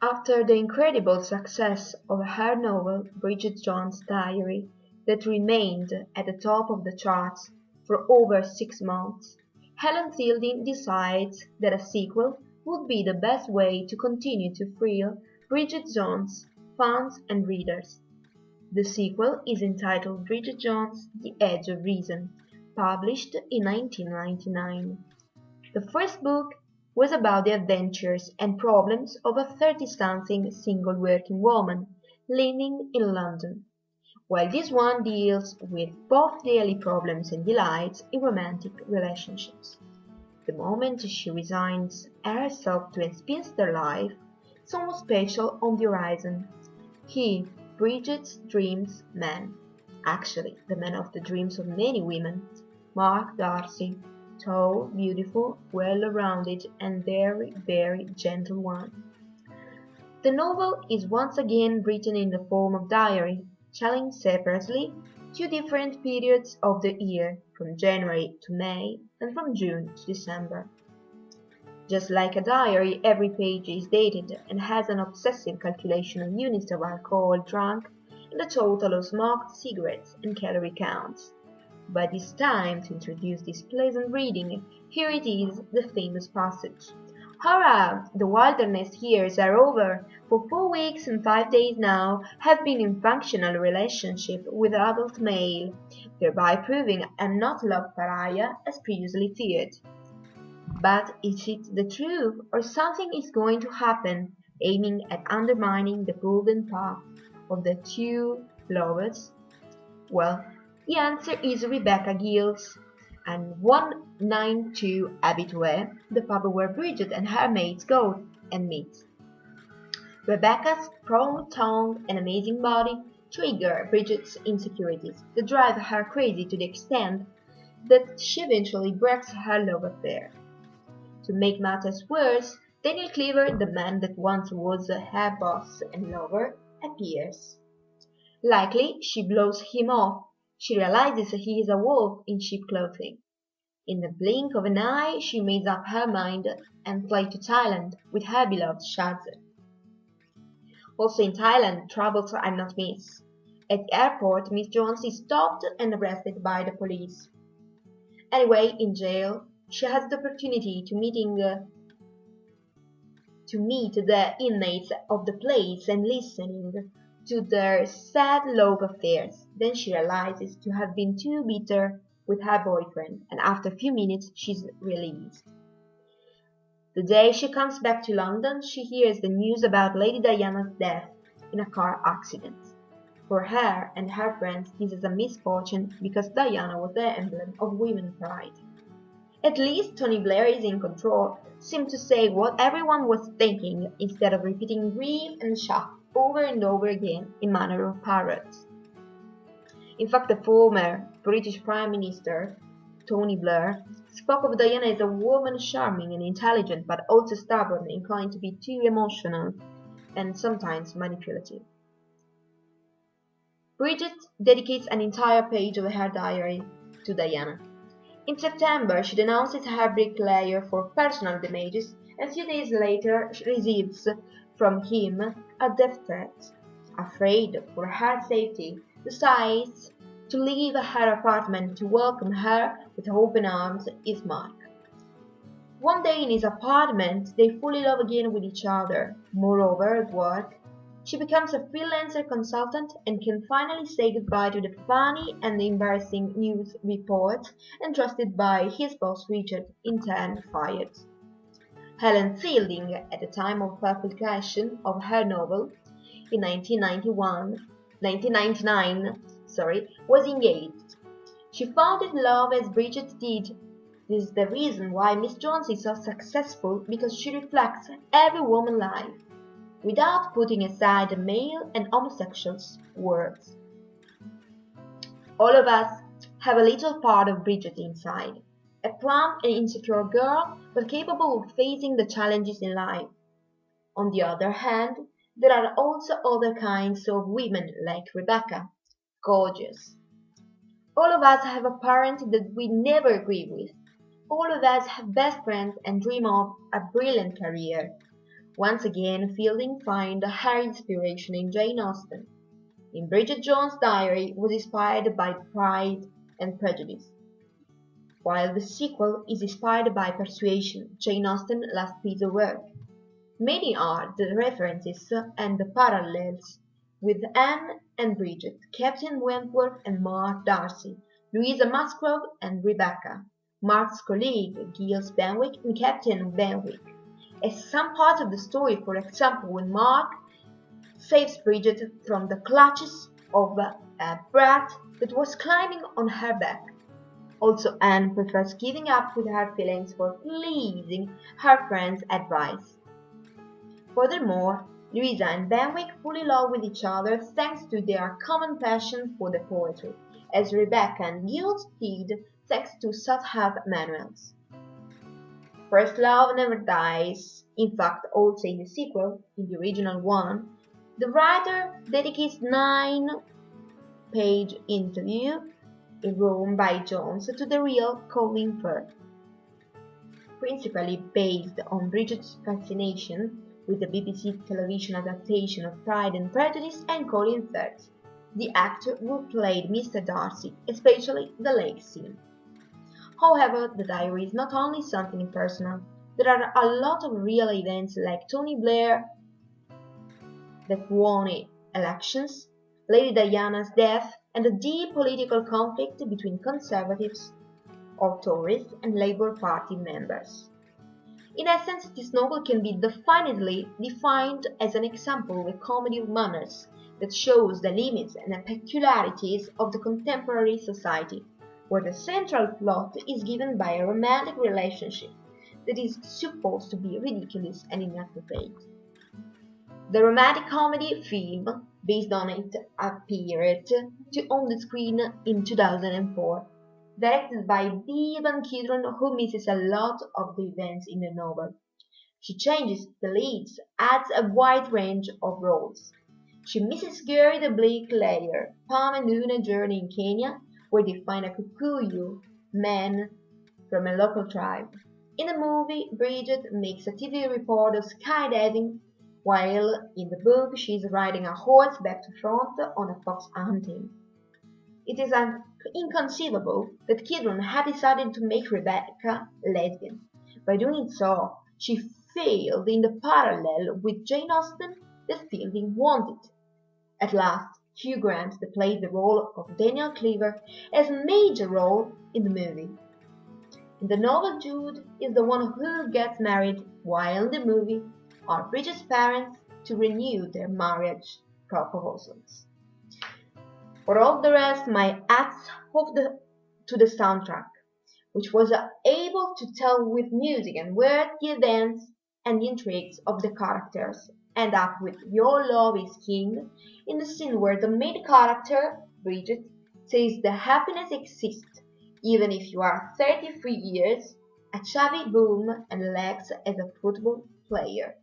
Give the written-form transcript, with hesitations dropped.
After the incredible success of her novel Bridget Jones' Diary, that remained at the top of the charts for over 6 months, Helen Fielding decides that a sequel would be the best way to continue to thrill Bridget Jones' fans and readers. The sequel is entitled Bridget Jones: The Edge of Reason, published in 1999. The first book was about the adventures and problems of a 30-something single working woman living in London, while this one deals with both daily problems and delights in romantic relationships. The moment she resigns herself to a spinster life, someone special on the horizon. He, Bridget's dreams man, actually the man of the dreams of many women, Mark Darcy, tall, beautiful, well-rounded, and very, very gentle one. The novel is once again written in the form of diary, telling separately 2 different periods of the year, from January to May and from June to December. Just like a diary, every page is dated and has an obsessive calculation of units of alcohol drunk and the total of smoked cigarettes and calorie counts. But it's time to introduce this pleasant reading. Here it is, the famous passage. Hurrah! The wilderness years are over. For 4 weeks and 5 days now have been in functional relationship with adult male, thereby proving I'm not a love pariah as previously feared. But is it the truth, or something is going to happen, aiming at undermining the golden path of the 2 lovers? Well, the answer is Rebecca Gills, and 192 habitué, the pub where Bridget and her mates go and meet. Rebecca's strong tongue and amazing body trigger Bridget's insecurities that drive her crazy to the extent that she eventually breaks her love affair. To make matters worse, Daniel Cleaver, the man that once was her boss and lover, appears. Likely, she blows him off. She realizes he is a wolf in sheep clothing. In the blink of an eye, she makes up her mind and flies to Thailand with her beloved Shaz. Also in Thailand, troubles are not miss. At the airport, Miss Jones is stopped and arrested by the police. Anyway, in jail, she has the opportunity to meet the inmates of the place and listening to their sad love affairs. Then she realizes to have been too bitter with her boyfriend, and after a few minutes she's released. The day she comes back to London, she hears the news about Lady Diana's death in a car accident. For her and her friends, this is a misfortune because Diana was the emblem of women pride. At least Tony Blair is in control, seemed to say what everyone was thinking instead of repeating grief and shock over and over again in manner of parrots. In fact, the former British Prime Minister, Tony Blair, spoke of Diana as a woman charming and intelligent, but also stubborn, inclined to be too emotional and sometimes manipulative. Bridget dedicates an entire page of her diary to Diana. In September, she denounces her bricklayer for personal damages, and a few days later she receives from him a death threat. Afraid for her safety, decides to leave her apartment. To welcome her with open arms is Mark. One day in his apartment, they fall in love again with each other. Moreover, at work, she becomes a freelancer consultant and can finally say goodbye to the funny and embarrassing news reports entrusted by his boss Richard, in turn fired. Helen Fielding, at the time of publication of her novel in 1999, was engaged. She founded love as Bridget did. This is the reason why Miss Jones is so successful, because she reflects every woman's life, without putting aside the male and homosexuals' words. All of us have a little part of Bridget inside, a plump and insecure girl, but capable of facing the challenges in life. On the other hand, there are also other kinds of women like Rebecca, gorgeous. All of us have a parent that we never agree with. All of us have best friends and dream of a brilliant career. Once again, Fielding finds her inspiration in Jane Austen. In Bridget Jones' diary was inspired by Pride and Prejudice, while the sequel is inspired by Persuasion, Jane Austen's last piece of work. Many are the references and the parallels with Anne and Bridget, Captain Wentworth and Mark Darcy, Louisa Musgrove and Rebecca, Mark's colleague Giles Benwick and Captain Benwick. As some parts of the story, for example, when Mark saves Bridget from the clutches of a brat that was climbing on her back. Also, Anne prefers giving up with her feelings for pleasing her friend's advice. Furthermore, Louisa and Benwick fall in love with each other thanks to their common passion for the poetry, as Rebecca and Giles did thanks to Southard Manuels. First love never dies. In fact, also in the sequel, in the original one, the writer dedicates 9-page interview in Rome by Jones to the real Colin Firth, principally based on Bridget's fascination with the BBC television adaptation of Pride and Prejudice and Colin Firth, the actor who played Mr. Darcy, especially the lake scene. However, the diary is not only something impersonal. There are a lot of real events like Tony Blair that won elections, Lady Diana's death, and a deep political conflict between Conservatives or Tories and Labour Party members. In essence, this novel can be definitely defined as an example of a comedy of manners that shows the limits and the peculiarities of the contemporary society, where the central plot is given by a romantic relationship that is supposed to be ridiculous and inappropriate. The romantic comedy film based on it appeared on the screen in 2004, directed by Bevan Kidron, who misses a lot of the events in the novel. She changes the leads, adds a wide range of roles. She misses Gary the bricklayer, Pam and Luna journey in Kenya, where they find a Kikuyu man from a local tribe. In the movie, Bridget makes a TV report of skydiving, while in the book she is riding a horse back to front on a fox hunting. It is inconceivable that Kidron had decided to make Rebecca lesbian. By doing so, she failed in the parallel with Jane Austen that Fielding wanted. At last, Hugh Grant, that played the role of Daniel Cleaver, has a major role in the movie. In the novel, Jude is the one who gets married, while in the movie are Bridget's parents to renew their marriage proposals. For all the rest, my hats off to the soundtrack, which was able to tell with music and words the events and the intrigues of the characters, end up with Your Love is King in the scene where the main character, Bridget, says the happiness exists even if you are 33 years, a chubby boom and legs as a football player.